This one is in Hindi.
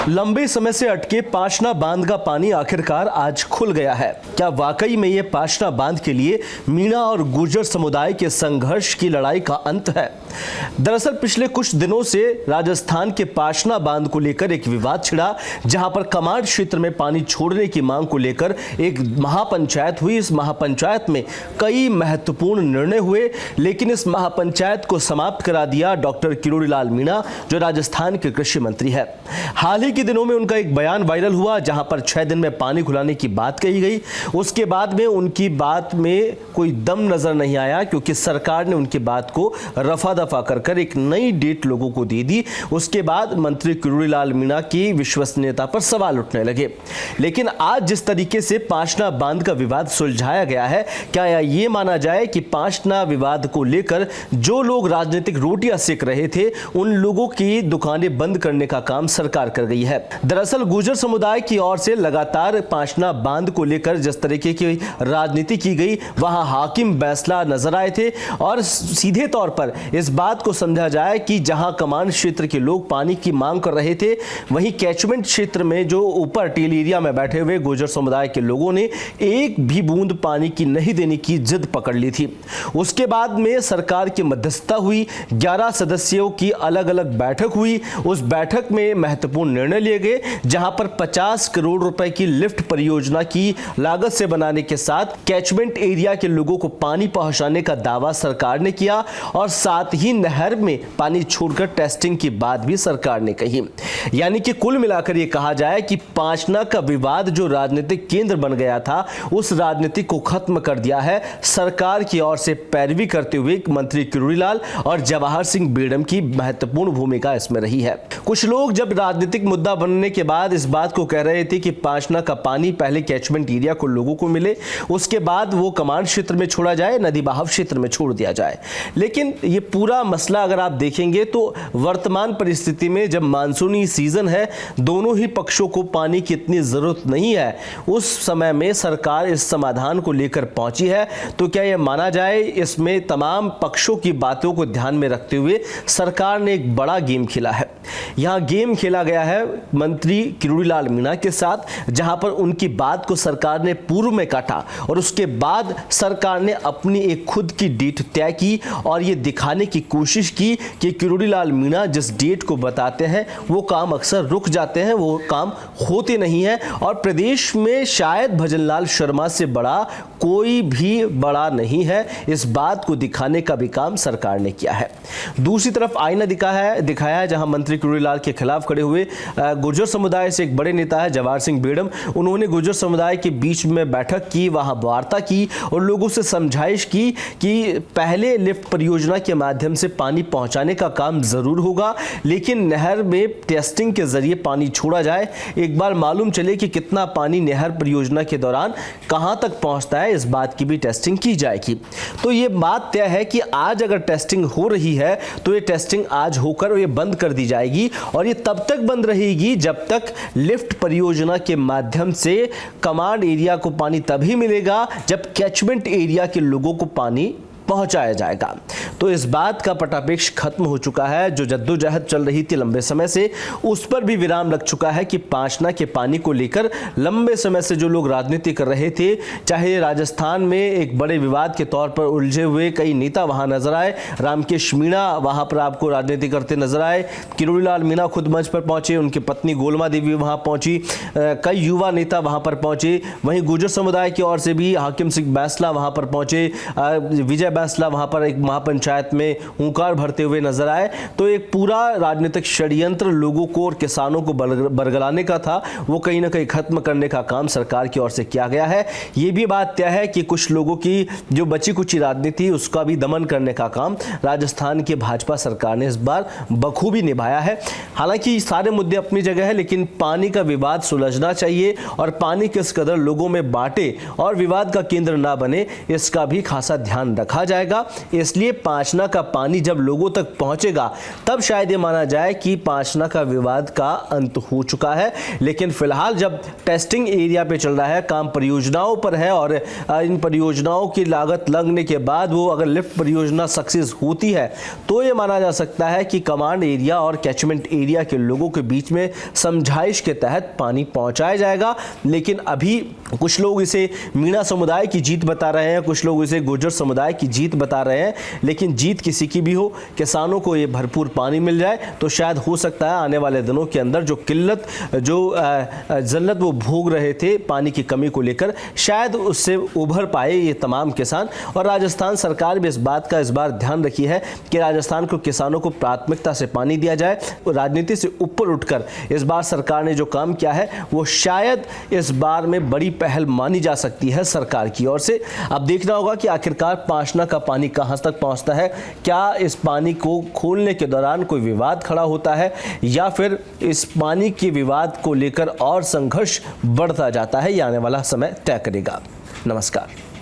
लंबे समय से अटके पाशना बांध का पानी आखिरकार आज खुल गया है। क्या वाकई में ये पाशना बांध के लिए मीणा और गुर्जर समुदाय के संघर्ष की लड़ाई का अंत है? दरअसल पिछले कुछ दिनों से राजस्थान के पाशना बांध को लेकर एक विवाद छिड़ा, जहां पर कमांड क्षेत्र में पानी छोड़ने की मांग को लेकर एक महापंचायत हुई। इस महापंचायत में कई महत्वपूर्ण निर्णय हुए, लेकिन इस महापंचायत को समाप्त करा दिया डॉक्टर किरोड़ीलाल मीणा, जो राजस्थान के कृषि मंत्री है। हाल ही के दिनों में उनका एक बयान वायरल हुआ, जहां पर 6 दिन में पानी खुलाने की बात कही गई। उसके बाद में उनकी बात में कोई दम नजर नहीं आया, क्योंकि सरकार ने उनकी बात को रफा दफा कर एक नई डेट लोगों को दे दी। उसके बाद मंत्री किरोड़ीलाल मीणा की विश्वसनीयता पर सवाल उठने लगे। लेकिन आज जिस तरीके से पाशना बांध का विवाद सुलझाया गया है, क्या ये माना जाए कि पाशना विवाद को लेकर जो लोग राजनीतिक रोटियां सेक रहे थे, उन लोगों की दुकानें बंद करने का काम सरकार कर गई है। दरअसल गुर्जर समुदाय की ओर से लगातार पाशना बांध को लेकर जिस तरीके की राजनीति की गई, वहां हाकिम बैसला नजर आए थे। और सीधे तौर पर इस बात को समझा जाए कि जहां कमांड क्षेत्र के लोग पानी की मांग कर रहे थे, वहीं कैचमेंट क्षेत्र में जो ऊपर टेल एरिया में बैठे हुए गुर्जर समुदाय के लोगों ने एक भी बूंद पानी की नहीं देने की जिद पकड़ ली थी। उसके बाद में सरकार की मध्यस्थता हुई, 11 सदस्यों की अलग अलग बैठक हुई। उस बैठक में महत्वपूर्ण निर्णय लिए गए, जहां पर 50 करोड़ रुपए की लिफ्ट परियोजना की लागत से बनाने के साथ कैचमेंट एरिया के लोगों को पानी पहुंचाने का दावा सरकार ने किया, और साथ ही नहर में पानी छोड़कर टेस्टिंग की बात भी सरकार ने कही। यानी कि कुल मिलाकर यह कहा जाए कि पाशना का विवाद जो राजनीतिक केंद्र बन गया था, उस राजनीति को खत्म कर दिया है सरकार की ओर से पैरवी करते हुए मंत्री किरोड़ीलाल और जवाहर सिंह बेड़म की महत्वपूर्ण भूमिका इसमें रही है। कुछ लोग जब राजनीतिक मुद्दा बनने के बाद इस बात को कह रहे थे कि पाशना का पानी पहले कैचमेंट एरिया को लोगों को मिले, उसके बाद वो कमांड क्षेत्र में छोड़ा जाए, नदी बहाव क्षेत्र में छोड़ दिया जाए। लेकिन ये पूरा मसला अगर आप देखेंगे तो वर्तमान परिस्थिति में जब मानसूनी सीजन है, दोनों ही पक्षों को पानी की इतनी जरूरत नहीं है, उस समय में सरकार इस समाधान को लेकर पहुंची है। तो क्या यह माना जाए, इसमें तमाम पक्षों की बातों को ध्यान में रखते हुए सरकार ने एक बड़ा गेम खेला है। यहां गेम खेला गया है मंत्री किरोड़ीलाल मीणा के साथ, जहां पर उनकी बात को सरकार ने पूर्व में काटा, और उसके बाद सरकार ने अपनी एक खुद की डेट तय की और यह दिखाने की कोशिश की कि किरोड़ीलाल मीणा जिस डेट को बताते हैं वो काम अक्सर रुक जाते हैं, वो काम होते नहीं है। और प्रदेश में शायद भजनलाल शर्मा से बड़ा कोई भी बड़ा नहीं है, इस बात को दिखाने का भी काम सरकार ने किया है। दूसरी तरफ आईना दिखाया है जहां मंत्री किरोड़ीलाल के खिलाफ खड़े हुए गुर्जर समुदाय से एक बड़े नेता है जवाहर सिंह बेड़म। उन्होंने गुर्जर समुदाय के बीच में बैठक की, वहां वार्ता की और लोगों से समझाइश की कि पहले लिफ्ट परियोजना के माध्यम से पानी पहुंचाने का काम जरूर होगा, लेकिन नहर में टेस्टिंग के जरिए पानी छोड़ा जाए। एक बार मालूम चले कि कितना पानी नहर परियोजना के दौरान कहां तक पहुंचता है, इस बात की भी टेस्टिंग की जाएगी। तो ये बात तय है कि आज अगर टेस्टिंग हो रही है तो ये टेस्टिंग आज होकर ये बंद कर दी जाएगी, और ये तब तक बंद रहेगी जब तक लिफ्ट परियोजना के माध्यम से कमांड एरिया को पानी तभी मिलेगा जब कैचमेंट एरिया के लोगों को पानी पहुंचाया जाएगा। तो इस बात का पटापेक्ष खत्म हो चुका है। जो जद्दोजहद चल रही थी लंबे समय से, उस पर भी विराम लग चुका है कि पाशना के पानी को लेकर लंबे समय से जो लोग राजनीति कर रहे थे, चाहे राजस्थान में एक बड़े विवाद के तौर पर उलझे हुए कई नेता वहां नजर आए, रामकेश मीणा वहां पर आपको राजनीति करते नजर आए, किरोड़ीलाल मीणा खुद मंच पर पहुंचे, उनकी पत्नी गोलमा देवी वहां पहुंची, कई युवा नेता वहां पर पहुंचे। वहीं गुर्जर समुदाय की ओर से भी हाकिम सिंह बैसला वहां पर पहुंचे, विजय बैसला वहां पर एक महापंचायत में हुंकार भरते हुए नजर आए। तो एक पूरा राजनीतिक षड्यंत्र लोगों को और किसानों को बरगलाने का था, वो कहीं ना कहीं खत्म करने का काम सरकार की ओर से किया गया है। ये भी बात तय है कि कुछ लोगों की जो बची कुची राजनीति, उसका भी दमन करने का काम राजस्थान की भाजपा सरकार ने इस बार बखूबी निभाया है। हालांकि सारे मुद्दे अपनी जगह है, लेकिन पानी का विवाद सुलझना चाहिए, और पानी किस कदर लोगों में बांटे और विवाद का केंद्र ना बने, इसका भी खासा ध्यान रखा जाएगा। इसलिए पांचना का पानी जब लोगों तक पहुंचेगा तब शायद ये माना जाए कि पांचना का विवाद का अंत हो चुका है। लेकिन फिलहाल जब टेस्टिंग एरिया पे चल रहा है, काम परियोजनाओं पर है और इन परियोजनाओं की लागत लगने के बाद वो अगर लिफ्ट परियोजना सक्सेस होती है तो ये माना जा सकता है कि कमांड एरिया और कैचमेंट एरिया के लोगों के बीच में समझाइश के तहत पानी पहुंचाया जाएगा। लेकिन अभी कुछ लोग इसे मीणा समुदाय की जीत बता रहे हैं, कुछ लोग इसे गुर्जर समुदाय की जीत बता रहे हैं। लेकिन जीत किसी की भी हो, किसानों को ये भरपूर पानी मिल जाए तो शायद हो सकता है आने वाले दिनों के अंदर जो किल्लत, जो ज़ल्लत वो भोग रहे थे पानी की कमी को लेकर, शायद उससे उभर पाए ये तमाम किसान। और राजस्थान सरकार भी इस बात का इस बार ध्यान रखी है कि राजस्थान को किसानों को प्राथमिकता से पानी दिया जाए। राजनीति से ऊपर उठकर इस बार सरकार ने जो काम किया है वो शायद इस बार में बड़ी पहल मानी जा सकती है सरकार की ओर से। अब देखना होगा कि आखिरकार पांचना का पानी कहां तक पहुंचता है। क्या इस पानी को खोलने के दौरान कोई विवाद खड़ा होता है या फिर इस पानी के विवाद को लेकर और संघर्ष बढ़ता जाता है, ये आने वाला समय तय करेगा। नमस्कार।